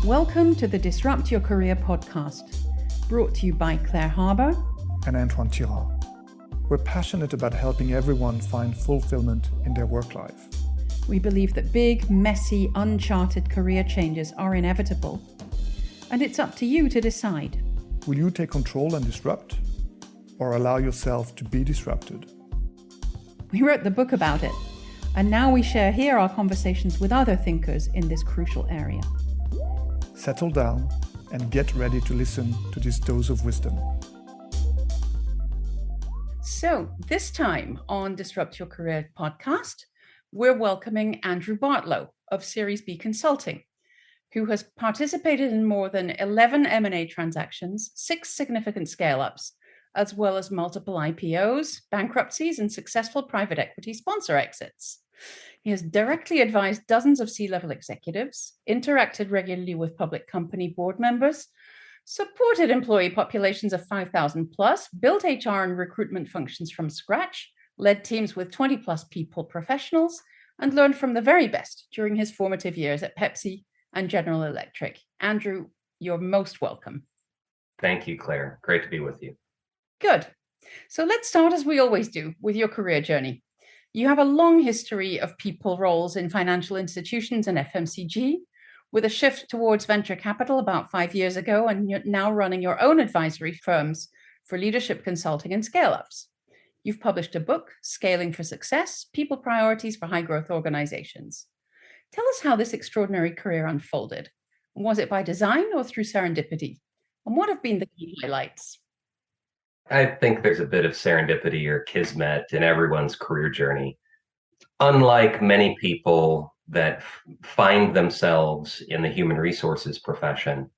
Welcome to the Disrupt Your Career podcast, brought to you by Claire Harbour and Antoine Tirard. We're passionate about helping everyone find fulfillment in their work life. We believe that big, messy, uncharted career changes are inevitable, and it's up to you to decide. Will you take control and disrupt, or allow yourself to be disrupted? We wrote the book about it, and now we share here our conversations with other thinkers in this crucial area. Settle down and get ready to listen to this dose of wisdom. So this time on Disrupt Your Career podcast, we're welcoming Andrew Bartlow of Series B Consulting, who has participated in more than 11 M&A transactions, 6 significant scale-ups, as well as multiple IPOs, bankruptcies, and successful private equity sponsor exits. He has directly advised dozens of C-level executives, interacted regularly with public company board members, supported employee populations of 5,000 plus, built HR and recruitment functions from scratch, led teams with 20 plus people professionals, and learned from the very best during his formative years at Pepsi and General Electric. Andrew, you're most welcome. Thank you, Claire. Great to be with you. Good. So let's start, as we always do, with your career journey. You have a long history of people roles in financial institutions and FMCG, with a shift towards venture capital about 5 years ago, and you're now running your own advisory firms for leadership consulting and scale-ups. You've published a book, Scaling for Success, People Priorities for High-Growth Organizations. Tell us how this extraordinary career unfolded. Was it by design or through serendipity? And what have been the key highlights? I think there's a bit of serendipity or kismet in everyone's career journey. Unlike many people that find themselves in the human resources profession,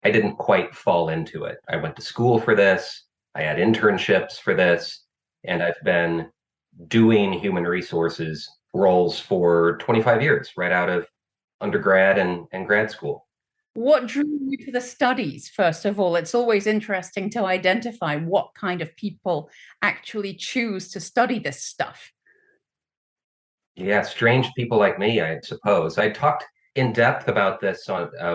I didn't quite fall into it. I went to school for this, I had internships for this, and I've been doing human resources roles for 25 years, right out of undergrad and grad school. What drew you to the studies, first of all? It's always interesting to identify what kind of people actually choose to study this stuff. Yeah, strange people like me, I suppose. I talked in depth about this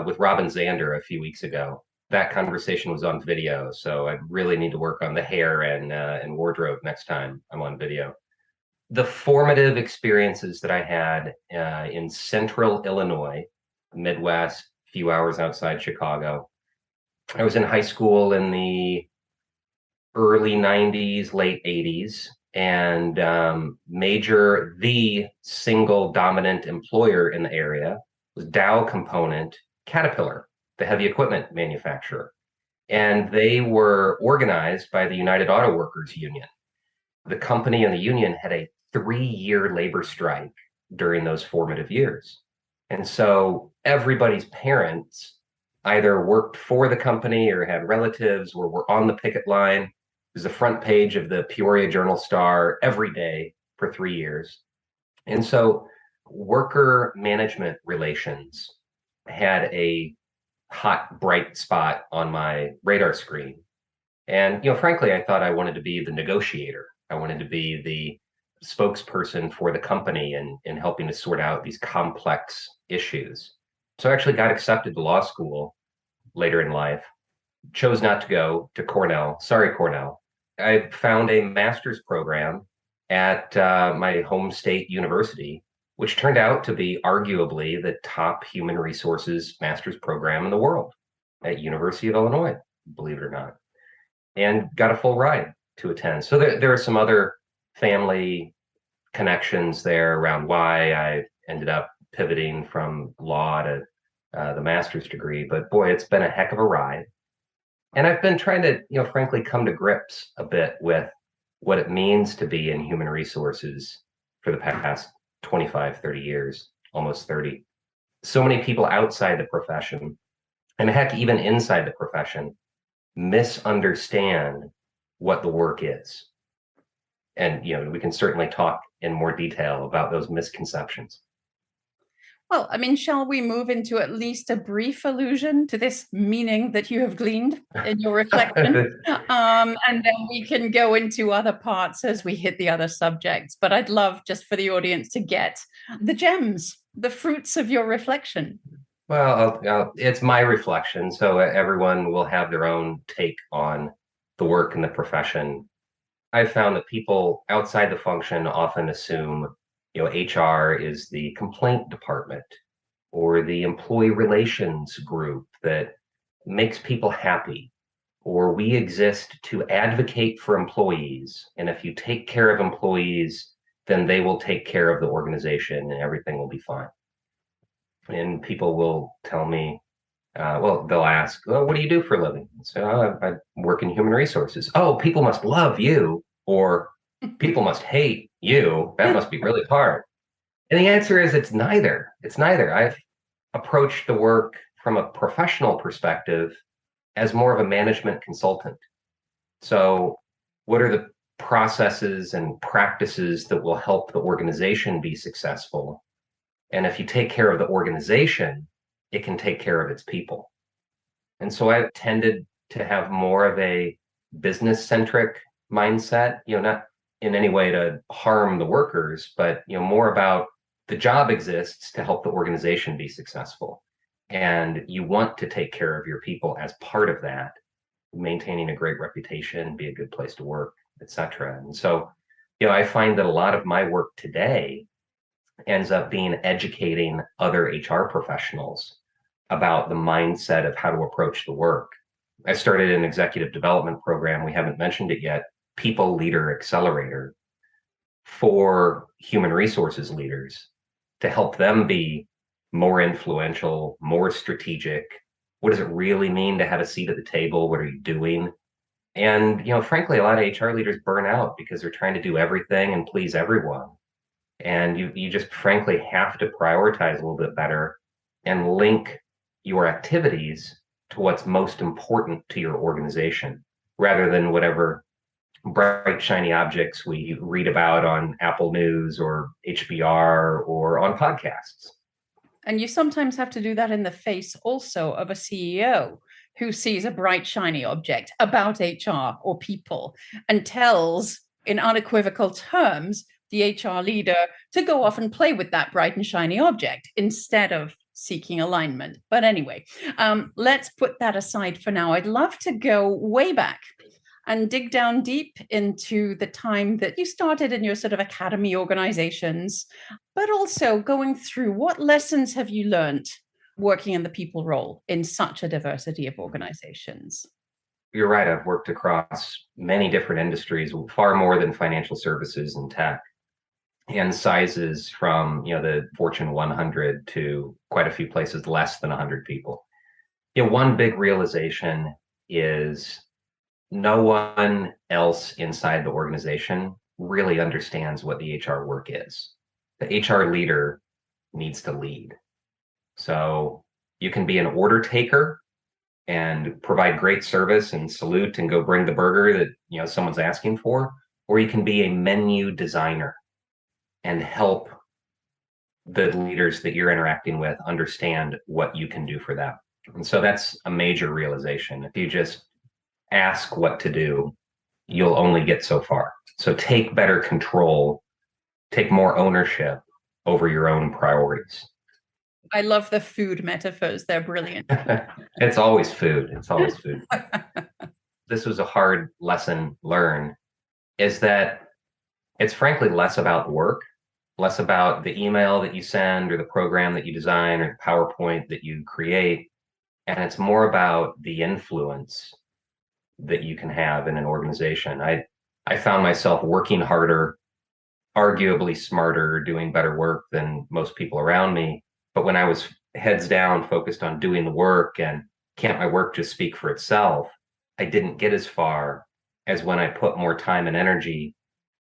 with Robin Zander a few weeks ago. That conversation was on video, so I really need to work on the hair and wardrobe next time I'm on video. The formative experiences that I had in central Illinois, Midwest, few hours outside Chicago. I was in high school in the early 90s, late 80s, and the single dominant employer in the area was Dow Component Caterpillar, the heavy equipment manufacturer. And they were organized by the United Auto Workers Union. The company and the union had a 3-year labor strike during those formative years. And so everybody's parents either worked for the company or had relatives or were on the picket line. It was the front page of the Peoria Journal-Star every day for 3 years. And so worker management relations had a hot, bright spot on my radar screen. And, frankly, I thought I wanted to be the negotiator. I wanted to be the spokesperson for the company and helping to sort out these complex issues. So I actually got accepted to law school later in life, chose not to go to Cornell. Sorry, Cornell. I found a master's program at my home state university, which turned out to be arguably the top human resources master's program in the world at University of Illinois, believe it or not, and got a full ride to attend. So there are some other family connections there around why I ended up pivoting from law to the master's degree. But boy, it's been a heck of a ride. And I've been trying to, frankly, come to grips a bit with what it means to be in human resources for the past 25, 30 years, almost 30. So many people outside the profession, and heck, even inside the profession, misunderstand what the work is. And, we can certainly talk in more detail about those misconceptions. Well, shall we move into at least a brief allusion to this meaning that you have gleaned in your reflection? And then we can go into other parts as we hit the other subjects. But I'd love just for the audience to get the gems, the fruits of your reflection. Well, it's my reflection, so everyone will have their own take on the work and the profession. I've found that people outside the function often assume, HR is the complaint department or the employee relations group that makes people happy, or we exist to advocate for employees. And if you take care of employees, then they will take care of the organization and everything will be fine. And people will tell me, well, they'll ask, well, what do you do for a living? So I work in human resources. Oh, people must love you, or people must hate you. That must be really hard. And the answer is it's neither. It's neither. I've approached the work from a professional perspective as more of a management consultant. So, what are the processes and practices that will help the organization be successful? And if you take care of the organization, it can take care of its people. And so I've tended to have more of a business centric mindset, not in any way to harm the workers, but more about the job exists to help the organization be successful. And you want to take care of your people as part of that, maintaining a great reputation, be a good place to work, etc. And so, I find that a lot of my work today ends up being educating other HR professionals about the mindset of how to approach the work. I started an executive development program, we haven't mentioned it yet, People Leader Accelerator, for human resources leaders to help them be more influential, more strategic. What does it really mean to have a seat at the table? What are you doing? And, frankly, a lot of HR leaders burn out because they're trying to do everything and please everyone. And you just frankly have to prioritize a little bit better and link your activities to what's most important to your organization rather than whatever bright, shiny objects we read about on Apple News or HBR or on podcasts. And you sometimes have to do that in the face also of a CEO who sees a bright, shiny object about HR or people and tells in unequivocal terms the HR leader to go off and play with that bright and shiny object instead of seeking alignment. But anyway, let's put that aside for now. I'd love to go way back and dig down deep into the time that you started in your sort of academy organizations, but also going through what lessons have you learned working in the people role in such a diversity of organizations? You're right. I've worked across many different industries, far more than financial services and tech, and sizes from the Fortune 100 to quite a few places less than 100 people. One big realization is no one else inside the organization really understands what the HR work is. The HR leader needs to lead. So you can be an order taker and provide great service and salute and go bring the burger that someone's asking for, or you can be a menu designer and help the leaders that you're interacting with understand what you can do for them. And so that's a major realization. If you just ask what to do, you'll only get so far. So take better control, take more ownership over your own priorities. I love the food metaphors. They're brilliant. It's always food. It's always food. This was a hard lesson learned, is that it's frankly less about work, less about the email that you send or the program that you design or the PowerPoint that you create. And it's more about the influence that you can have in an organization. I found myself working harder, arguably smarter, doing better work than most people around me. But when I was heads down, focused on doing the work and can't my work just speak for itself, I didn't get as far as when I put more time and energy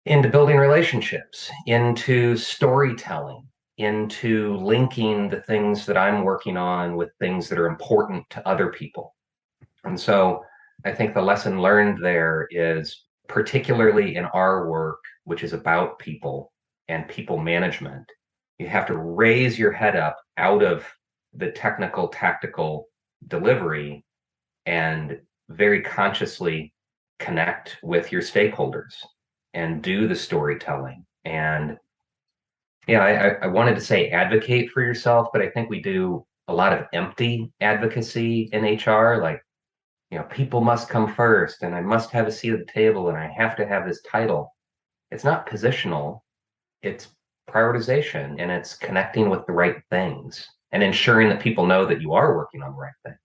into building relationships, into storytelling, into linking the things that I'm working on with things that are important to other people. And so I think the lesson learned there is, particularly in our work, which is about people and people management, you have to raise your head up out of the technical, tactical delivery and very consciously connect with your stakeholders and do the storytelling. And I wanted to say advocate for yourself, but I think we do a lot of empty advocacy in HR, like, people must come first and I must have a seat at the table and I have to have this title. It's not positional, it's prioritization, and it's connecting with the right things and ensuring that people know that you are working on the right things.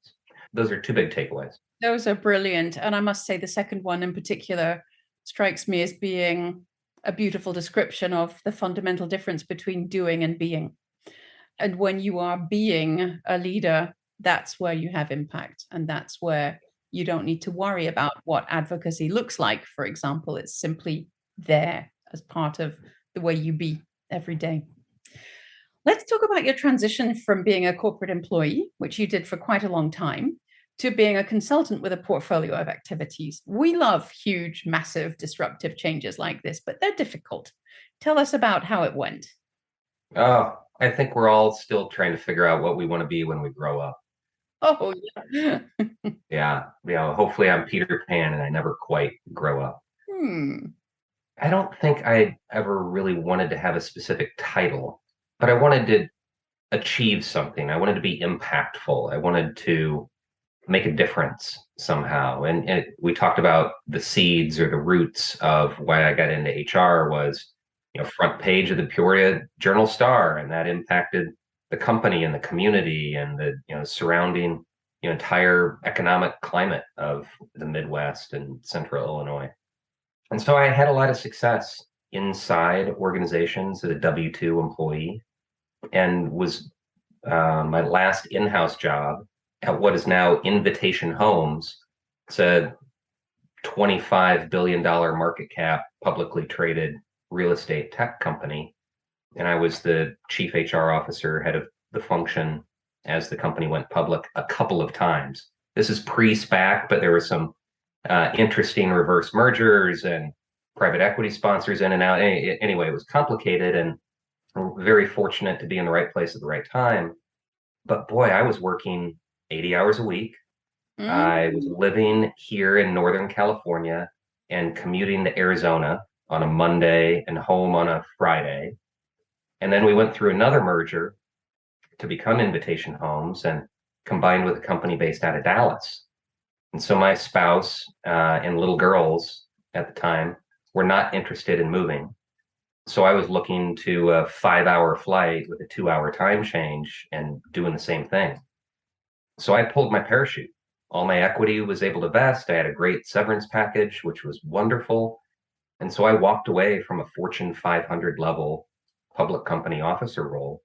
Those are two big takeaways. Those are brilliant. And I must say the second one in particular strikes me as being a beautiful description of the fundamental difference between doing and being. And when you are being a leader, that's where you have impact. And that's where you don't need to worry about what advocacy looks like, for example. It's simply there as part of the way you be every day. Let's talk about your transition from being a corporate employee, which you did for quite a long time, to being a consultant with a portfolio of activities. We love huge, massive, disruptive changes like this, but they're difficult. Tell us about how it went. Oh, I think we're all still trying to figure out what we want to be when we grow up. Oh, yeah. Yeah. Hopefully I'm Peter Pan and I never quite grow up. I don't think I ever really wanted to have a specific title, but I wanted to achieve something. I wanted to be impactful. I wanted to make a difference somehow. And we talked about the seeds or the roots of why I got into HR was, front page of the Peoria Journal-Star, and that impacted the company and the community and the surrounding entire economic climate of the Midwest and Central Illinois. And so I had a lot of success inside organizations as a W-2 employee, and was my last in-house job at what is now Invitation Homes. It's a $25 billion market cap, publicly traded real estate tech company. And I was the chief HR officer, head of the function, as the company went public a couple of times. This is pre-SPAC, but there were some interesting reverse mergers and private equity sponsors in and out. Anyway, it was complicated, and I'm very fortunate to be in the right place at the right time. But boy, I was working 80 hours a week. I was living here in Northern California and commuting to Arizona on a Monday and home on a Friday. And then we went through another merger to become Invitation Homes and combined with a company based out of Dallas. And so my spouse and little girls at the time were not interested in moving. So I was looking to a 5-hour flight with a 2-hour time change and doing the same thing. So I pulled my parachute. All my equity was able to vest. I had a great severance package, which was wonderful. And so I walked away from a Fortune 500 level public company officer role,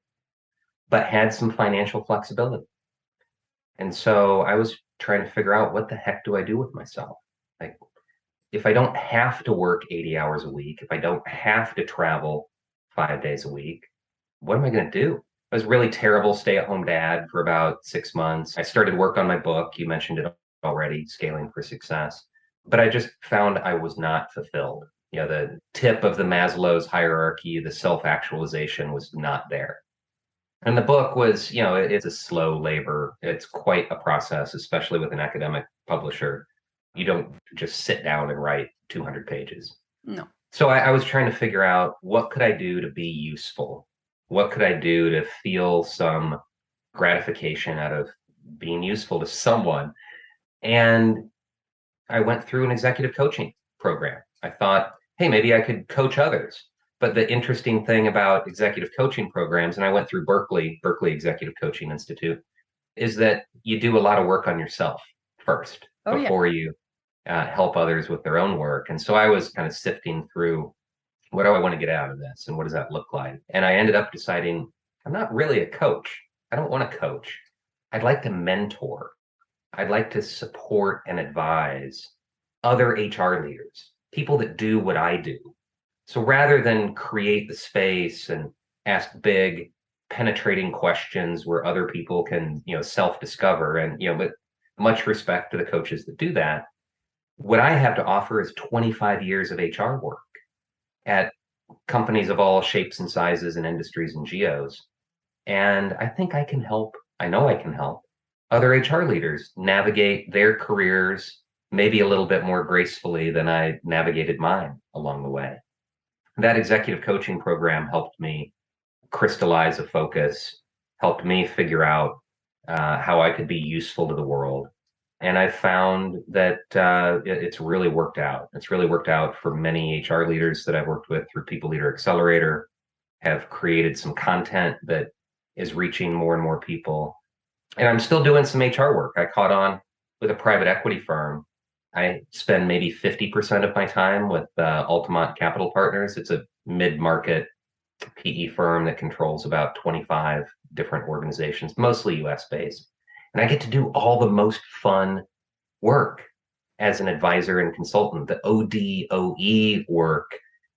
but had some financial flexibility. And so I was trying to figure out, what the heck do I do with myself? Like, if I don't have to work 80 hours a week, if I don't have to travel 5 days a week, what am I going to do? I was a really terrible stay-at-home dad for about 6 months. I started work on my book. You mentioned it already, Scaling for Success. But I just found I was not fulfilled. The tip of the Maslow's hierarchy, the self-actualization was not there. And the book was, it's a slow labor. It's quite a process, especially with an academic publisher. You don't just sit down and write 200 pages. No. So I was trying to figure out, what could I do to be useful? What could I do to feel some gratification out of being useful to someone? And I went through an executive coaching program. I thought, hey, maybe I could coach others. But the interesting thing about executive coaching programs, and I went through Berkeley Executive Coaching Institute, is that you do a lot of work on yourself first before you help others with their own work. And so I was kind of sifting through, what do I want to get out of this? And what does that look like? And I ended up deciding, I'm not really a coach. I don't want to coach. I'd like to mentor. I'd like to support and advise other HR leaders, people that do what I do. So rather than create the space and ask big, penetrating questions where other people can, self-discover, and, but much respect to the coaches that do that, what I have to offer is 25 years of HR work at companies of all shapes and sizes and industries and geos. And I think I can help, I know I can help other HR leaders navigate their careers maybe a little bit more gracefully than I navigated mine along the way. That executive coaching program helped me crystallize a focus, helped me figure out how I could be useful to the world. And I found that it's really worked out. It's really worked out for many HR leaders that I've worked with through People Leader Accelerator, have created some content that is reaching more and more people. And I'm still doing some HR work. I caught on with a private equity firm. I spend maybe 50% of my time with Altamont Capital Partners. It's a mid-market PE firm that controls about 25 different organizations, mostly US based. And I get to do all the most fun work as an advisor and consultant, the ODOE work,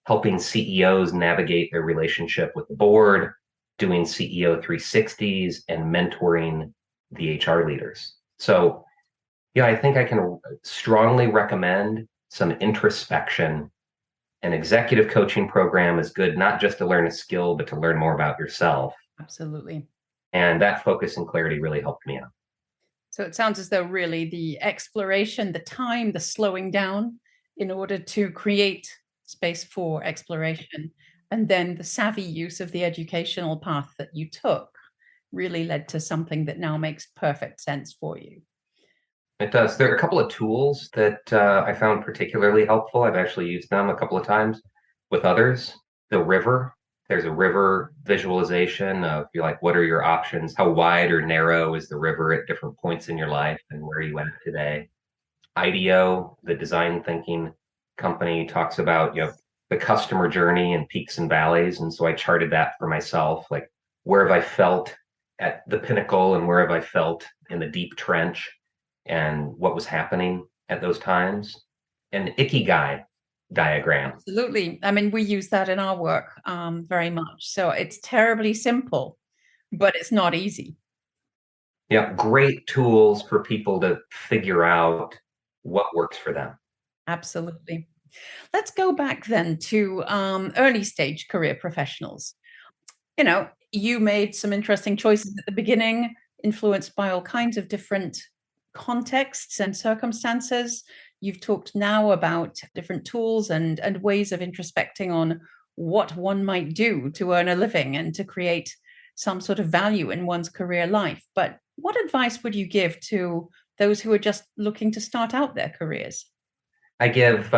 helping CEOs navigate their relationship with the board, doing CEO 360s, and mentoring the HR leaders. So, yeah, I think I can strongly recommend some introspection. An executive coaching program is good, not just to learn a skill, but to learn more about yourself. Absolutely. And that focus and clarity really helped me out. So it sounds as though really the exploration, the time, the slowing down in order to create space for exploration, and then the savvy use of the educational path that you took really led to something that now makes perfect sense for you. It does. There are a couple of tools that I found particularly helpful. I've actually used them a couple of times with others. The river, there's a river visualization of what are your options? How wide or narrow is the river at different points in your life, and where are you at today? IDEO, the design thinking company, talks about the customer journey and peaks and valleys. And so I charted that for myself, like where have I felt at the pinnacle and where have I felt in the deep trench, and what was happening at those times. An Ikigai diagram. Absolutely. I mean, we use that in our work very much. So it's terribly simple, but it's not easy. Yeah, great tools for people to figure out what works for them. Absolutely. Let's go back then to early stage career professionals. You made some interesting choices at the beginning, influenced by all kinds of different contexts and circumstances. You've talked now about different tools and ways of introspecting on what one might do to earn a living and to create some sort of value in one's career life. But what advice would you give to those who are just looking to start out their careers? I give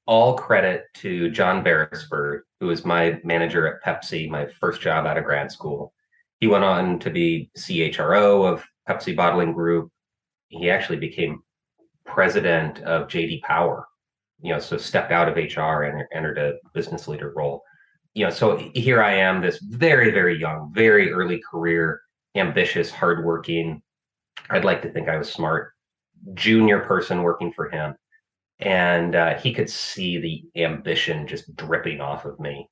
all credit to John Beresford, who was my manager at Pepsi, my first job out of grad school. He went on to be CHRO of Pepsi Bottling Group. He actually became president of JD Power, so stepped out of HR and entered a business leader role. So here I am, this very, very young, very early career, ambitious, hardworking. I'd like to think I was smart, junior person working for him. And he could see the ambition just dripping off of me.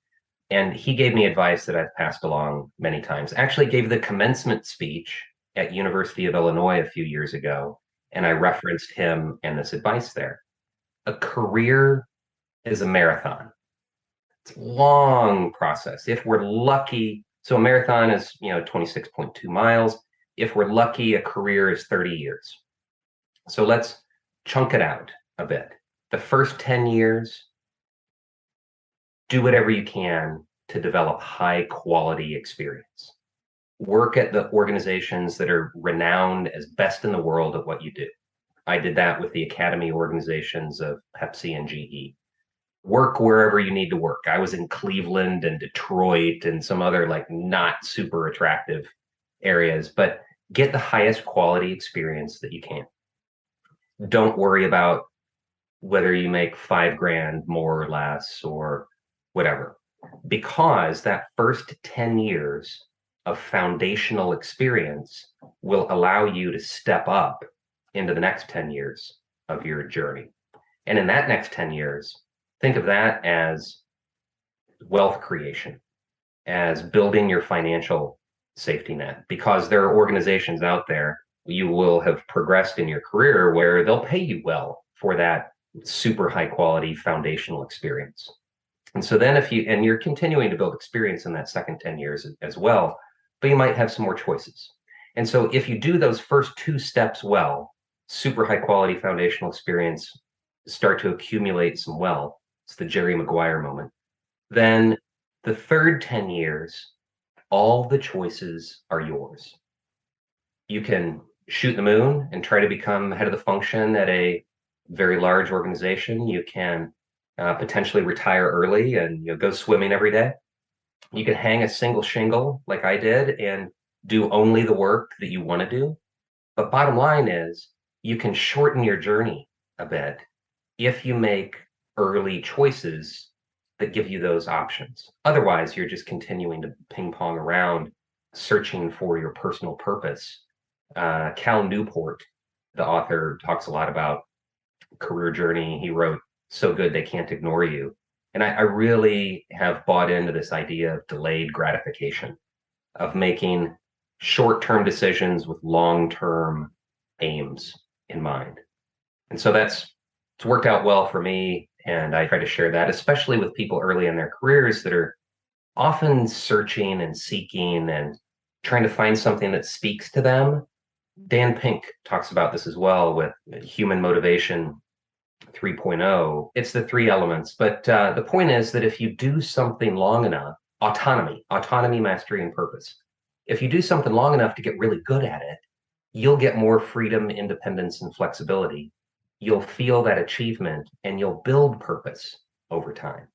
And he gave me advice that I've passed along many times. Actually gave the commencement speech at University of Illinois a few years ago, and I referenced him and this advice there. A career is a marathon. It's a long process. If we're lucky, so a marathon is 26.2 miles. If we're lucky, a career is 30 years. So let's chunk it out a bit. The first 10 years, do whatever you can to develop high quality experience. Work at the organizations that are renowned as best in the world at what you do. I did that with the academy organizations of Pepsi and GE. Work wherever you need to work. I was in Cleveland and Detroit and some other not super attractive areas, but get the highest quality experience that you can. Don't worry about whether you make $5,000 more or less or whatever, because that first 10 years of foundational experience will allow you to step up into the next 10 years of your journey. And in that next 10 years, think of that as wealth creation, as building your financial safety net, because there are organizations out there you will have progressed in your career where they'll pay you well for that super high quality foundational experience. And so then you're continuing to build experience in that second 10 years as well, but you might have some more choices. And so if you do those first two steps well, super high quality foundational experience, start to accumulate some wealth, it's the Jerry Maguire moment, then the third 10 years, all the choices are yours. You can shoot the moon and try to become head of the function at a very large organization. You can potentially retire early and go swimming every day. You can hang a single shingle like I did and do only the work that you want to do. But bottom line is you can shorten your journey a bit if you make early choices that give you those options. Otherwise, you're just continuing to ping pong around searching for your personal purpose. Cal Newport, the author, talks a lot about career journey. He wrote So Good They Can't Ignore You. And I really have bought into this idea of delayed gratification, of making short-term decisions with long-term aims in mind. And so it's worked out well for me. And I try to share that, especially with people early in their careers that are often searching and seeking and trying to find something that speaks to them. Dan Pink talks about this as well with Human Motivation 3.0. It's the three elements. But the point is that if you do something long enough, autonomy, mastery, and purpose. If you do something long enough to get really good at it, you'll get more freedom, independence, and flexibility. You'll feel that achievement and you'll build purpose over time.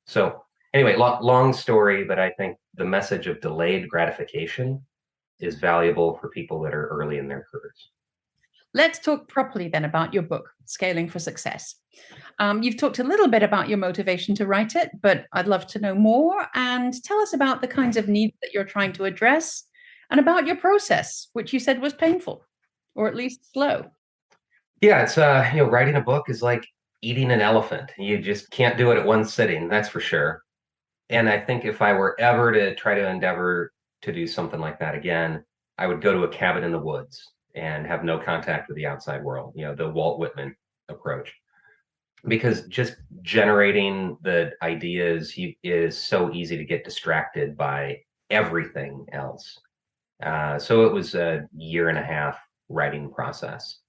So anyway, long story, but I think the message of delayed gratification is valuable for people that are early in their careers. Let's talk properly then about your book, Scaling for Success. You've talked a little bit about your motivation to write it, but I'd love to know more, and tell us about the kinds of needs that you're trying to address and about your process, which you said was painful, or at least slow. Yeah, it's writing a book is like eating an elephant. You just can't do it at one sitting, that's for sure. And I think if I were ever to try to endeavor to do something like that again, I would go to a cabin in the woods and have no contact with the outside world, the Walt Whitman approach. Because just generating the ideas is so easy to get distracted by everything else. So it was a 1.5-year writing process.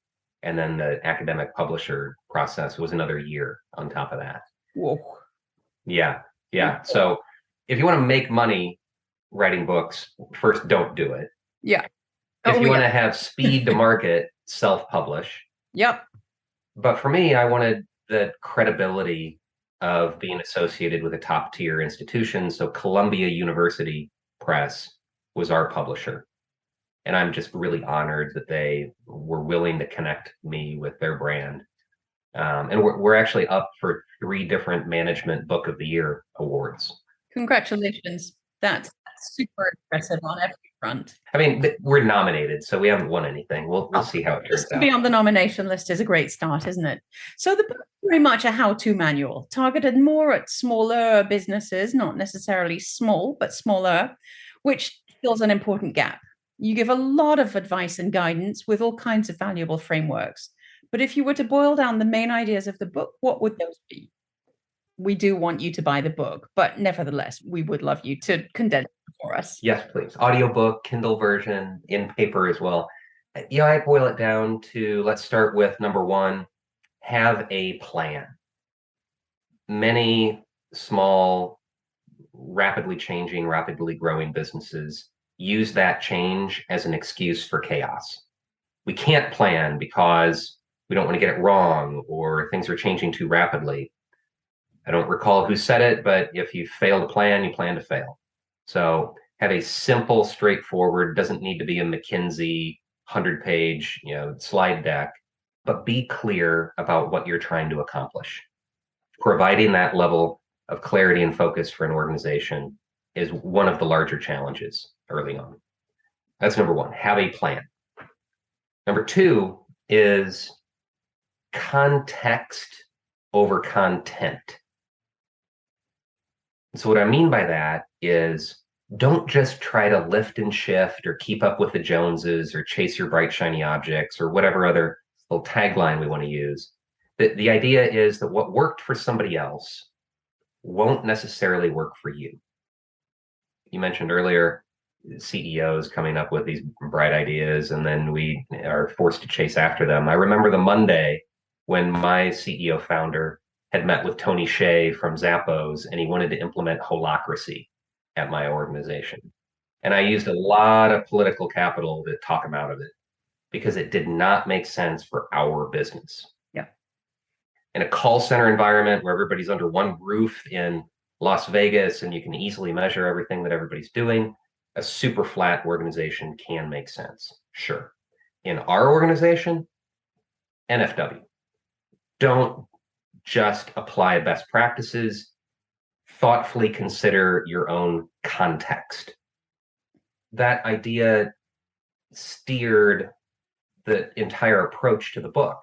And then the academic publisher process was another year on top of that. Whoa. Yeah. So if you want to make money writing books, first, don't do it. Yeah. If you want to have speed to market, self-publish. Yep. But for me, I wanted the credibility of being associated with a top-tier institution. So Columbia University Press was our publisher. And I'm just really honored that they were willing to connect me with their brand. And we're actually up for 3 different Management Book of the Year awards. Congratulations. That's super impressive on every front. I mean, we're nominated, so we haven't won anything. We'll see how it turns out. To be on the nomination list is a great start, isn't it? So the book is very much a how-to manual, targeted more at smaller businesses, not necessarily small, but smaller, which fills an important gap. You give a lot of advice and guidance with all kinds of valuable frameworks. But if you were to boil down the main ideas of the book, what would those be? We do want you to buy the book, but nevertheless, we would love you to condense it for us. Yes, please. Audiobook, Kindle version, in paper as well. I boil it down to, let's start with number 1, have a plan. Many small, rapidly changing, rapidly growing businesses use that change as an excuse for chaos. We can't plan because we don't want to get it wrong or things are changing too rapidly. I don't recall who said it, but if you fail to plan, you plan to fail. So have a simple, straightforward, doesn't need to be a McKinsey 100-page slide deck, but be clear about what you're trying to accomplish. Providing that level of clarity and focus for an organization is one of the larger challenges early on. That's number 1, have a plan. Number 2 is context over content. So what I mean by that is don't just try to lift and shift or keep up with the Joneses or chase your bright, shiny objects or whatever other little tagline we want to use. The idea is that what worked for somebody else won't necessarily work for you. You mentioned earlier CEOs coming up with these bright ideas and then we are forced to chase after them. I remember the Monday when my CEO founder had met with Tony Hsieh from Zappos and he wanted to implement holacracy at my organization. And I used a lot of political capital to talk him out of it because it did not make sense for our business. Yeah. In a call center environment where everybody's under one roof in Las Vegas and you can easily measure everything that everybody's doing, a super flat organization can make sense. Sure. In our organization, NFW, don't just apply best practices, thoughtfully consider your own context. That idea steered the entire approach to the book.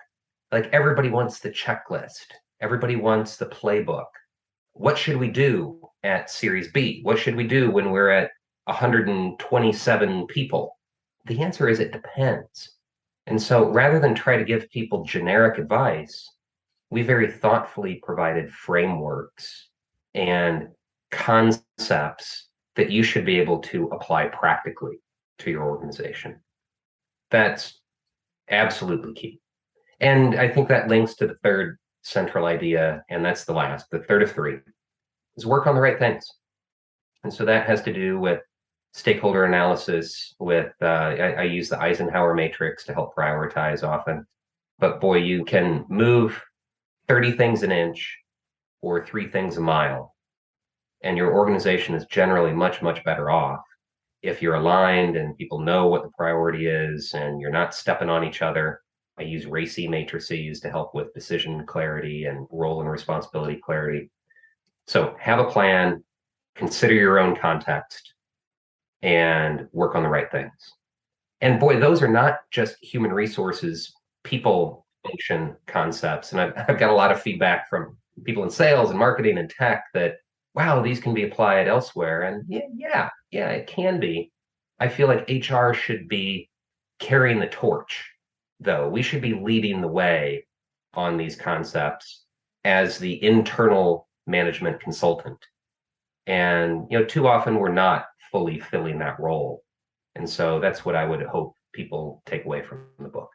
Like everybody wants the checklist. Everybody wants the playbook. What should we do at Series B? What should we do when we're at 127 people? The answer is it depends. And so rather than try to give people generic advice, we very thoughtfully provided frameworks and concepts that you should be able to apply practically to your organization. That's absolutely key. And I think that links to the third central idea, and that's the last, the third of three, is work on the right things. And so that has to do with stakeholder analysis, with, I use the Eisenhower matrix to help prioritize often. But boy, you can move 30 things an inch or 3 things a mile. And your organization is generally much, much better off if you're aligned and people know what the priority is and you're not stepping on each other. I use RACI matrices to help with decision clarity and role and responsibility clarity. So have a plan, consider your own context, and work on the right things. And boy, those are not just human resources, people function concepts. And I've got a lot of feedback from people in sales and marketing and tech that, wow, these can be applied elsewhere. And yeah, it can be. I feel like HR should be carrying the torch, though. We should be leading the way on these concepts as the internal management consultant. And, too often we're not fully filling that role. And so that's what I would hope people take away from the book.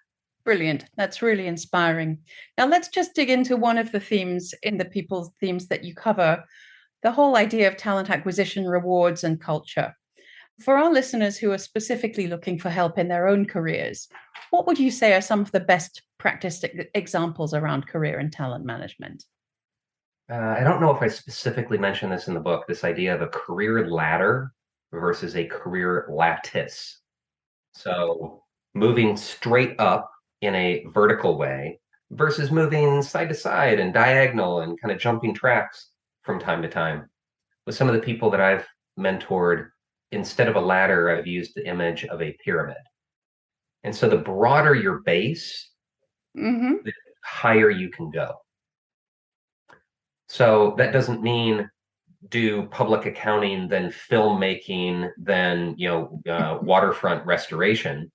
Brilliant. That's really inspiring. Now let's just dig into one of the themes in the people's themes that you cover, the whole idea of talent acquisition, rewards, and culture. For our listeners who are specifically looking for help in their own careers, what would you say are some of the best practice examples around career and talent management? I don't know if I specifically mentioned this in the book, this idea of a career ladder versus a career lattice. So moving straight up in a vertical way versus moving side to side and diagonal and kind of jumping tracks from time to time. With some of the people that I've mentored, instead of a ladder, I've used the image of a pyramid. And so the broader your base, the higher you can go. So that doesn't mean do public accounting, then filmmaking, then waterfront restoration.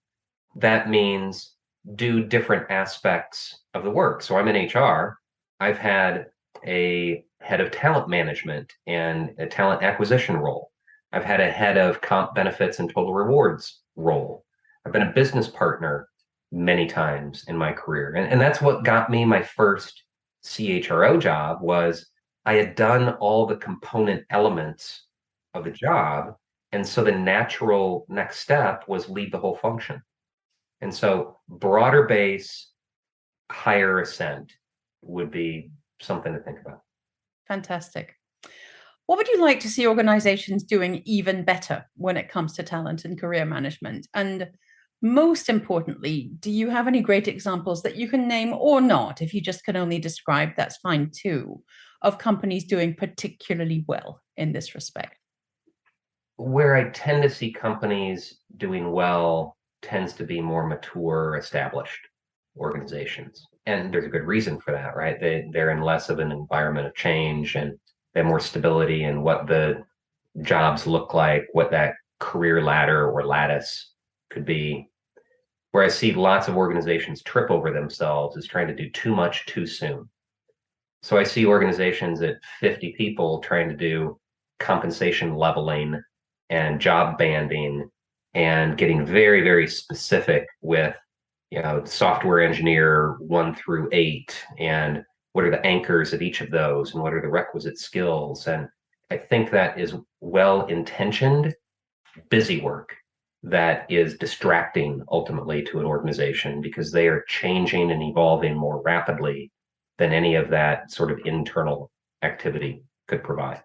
That means do different aspects of the work. So I'm in HR. I've had a head of talent management and a talent acquisition role. I've had a head of comp benefits and total rewards role. I've been a business partner many times in my career. And that's what got me my first CHRO job. Was I had done all the component elements of the job. And so the natural next step was lead the whole function. And so broader base, higher ascent would be something to think about. Fantastic. What would you like to see organizations doing even better when it comes to talent and career management? And most importantly, do you have any great examples that you can name, or not? If you just can only describe, that's fine too, of companies doing particularly well in this respect? Where I tend to see companies doing well tends to be more mature, established organizations. And there's a good reason for that, right? They're in less of an environment of change, and they have more stability in what the jobs look like, what that career ladder or lattice could be. Where I see lots of organizations trip over themselves is trying to do too much too soon. So I see organizations at 50 people trying to do compensation leveling and job banding and getting very, very specific with, software engineer 1 through 8, and what are the anchors of each of those, and what are the requisite skills. And I think that is well intentioned, busy work that is distracting ultimately to an organization because they are changing and evolving more rapidly than any of that sort of internal activity could provide.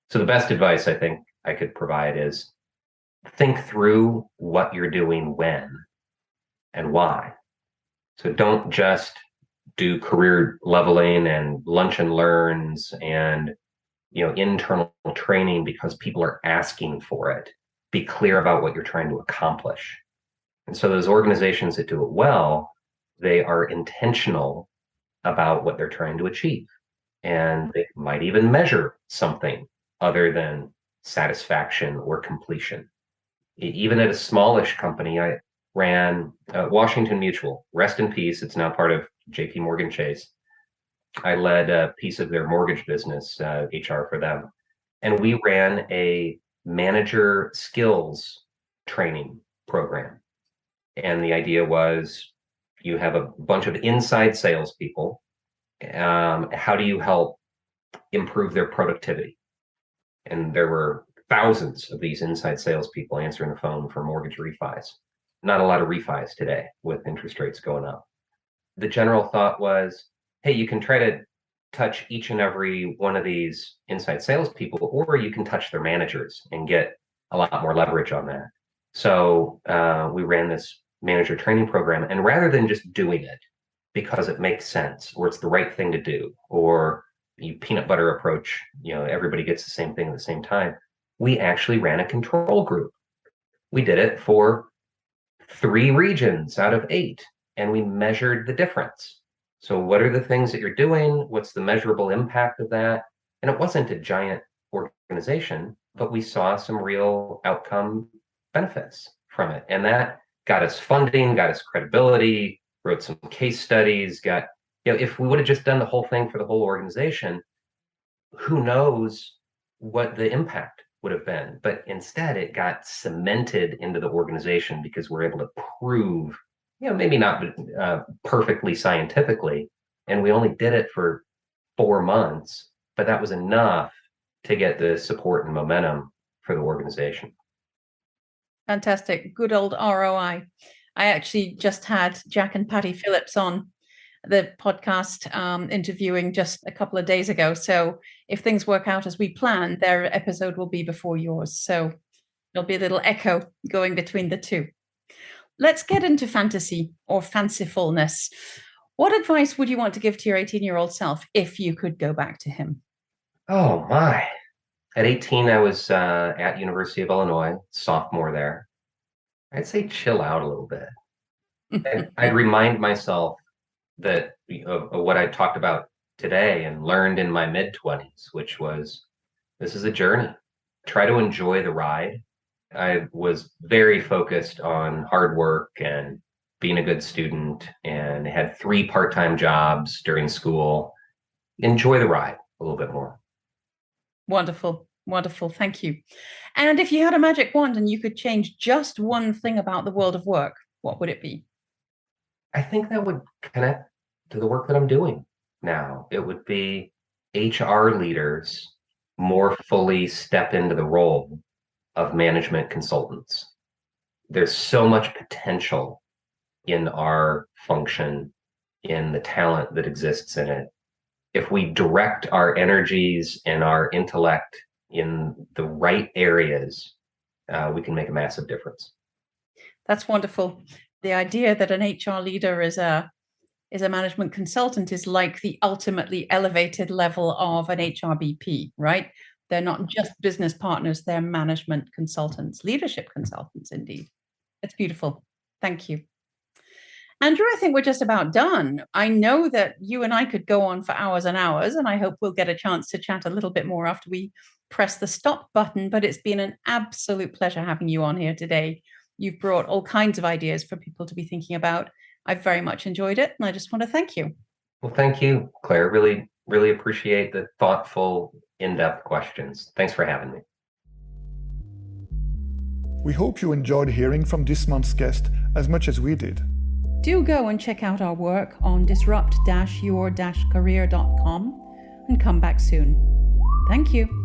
So the best advice I think I could provide is think through what you're doing when and why. So don't just do career leveling and lunch and learns and internal training because people are asking for it. Be clear about what you're trying to accomplish. And so those organizations that do it well, they are intentional about what they're trying to achieve. And they might even measure something other than satisfaction or completion. Even at a smallish company, I ran Washington Mutual, rest in peace. It's now part of JP Morgan Chase. I led a piece of their mortgage business, HR for them. And we ran a manager skills training program. And the idea was you have a bunch of inside salespeople. How do you help improve their productivity? And there were thousands of these inside salespeople answering the phone for mortgage refis. Not a lot of refis today with interest rates going up. The general thought was, hey, you can try to touch each and every one of these inside salespeople, or you can touch their managers and get a lot more leverage on that. So we ran this manager training program, and rather than just doing it because it makes sense or it's the right thing to do, or you peanut butter approach, everybody gets the same thing at the same time, we actually ran a control group. We did it for 3 regions out of 8, and we measured the difference. So what are the things that you're doing? What's the measurable impact of that? And it wasn't a giant organization, but we saw some real outcome benefits from it. And that got us funding, got us credibility, wrote some case studies, if we would have just done the whole thing for the whole organization, who knows what the impact would have been. But instead, it got cemented into the organization because we're able to prove, maybe not perfectly scientifically, and we only did it for 4 months, but that was enough to get the support and momentum for the organization. Fantastic. Good old ROI. I actually just had Jack and Patty Phillips on the podcast interviewing just a couple of days ago. So if things work out as we plan, their episode will be before yours. So there'll be a little echo going between the two. Let's get into fantasy or fancifulness. What advice would you want to give to your 18-year-old self if you could go back to him? Oh, my. At 18, I was at University of Illinois, sophomore there. I'd say chill out a little bit. And I'd remind myself that of what I talked about today and learned in my mid-20s, which was, this is a journey. Try to enjoy the ride. I was very focused on hard work and being a good student and had 3 part-time jobs during school. Enjoy the ride a little bit more. Wonderful. Wonderful. Thank you. And if you had a magic wand and you could change just one thing about the world of work, what would it be? I think that would connect to the work that I'm doing now. It would be HR leaders more fully step into the role of management consultants. There's so much potential in our function, in the talent that exists in it. If we direct our energies and our intellect in the right areas, we can make a massive difference. That's wonderful. The idea that an HR leader is a management consultant is like the ultimately elevated level of an HRBP, right? They're not just business partners, they're management consultants, leadership consultants, indeed. It's beautiful. Thank you. Andrew, I think we're just about done. I know that you and I could go on for hours and hours, and I hope we'll get a chance to chat a little bit more after we press the stop button, but it's been an absolute pleasure having you on here today. You've brought all kinds of ideas for people to be thinking about. I've very much enjoyed it, and I just want to thank you. Well, thank you, Claire. Really, really appreciate the thoughtful, in-depth questions. Thanks for having me. We hope you enjoyed hearing from this month's guest as much as we did. Do go and check out our work on disrupt-your-career.com and come back soon. Thank you.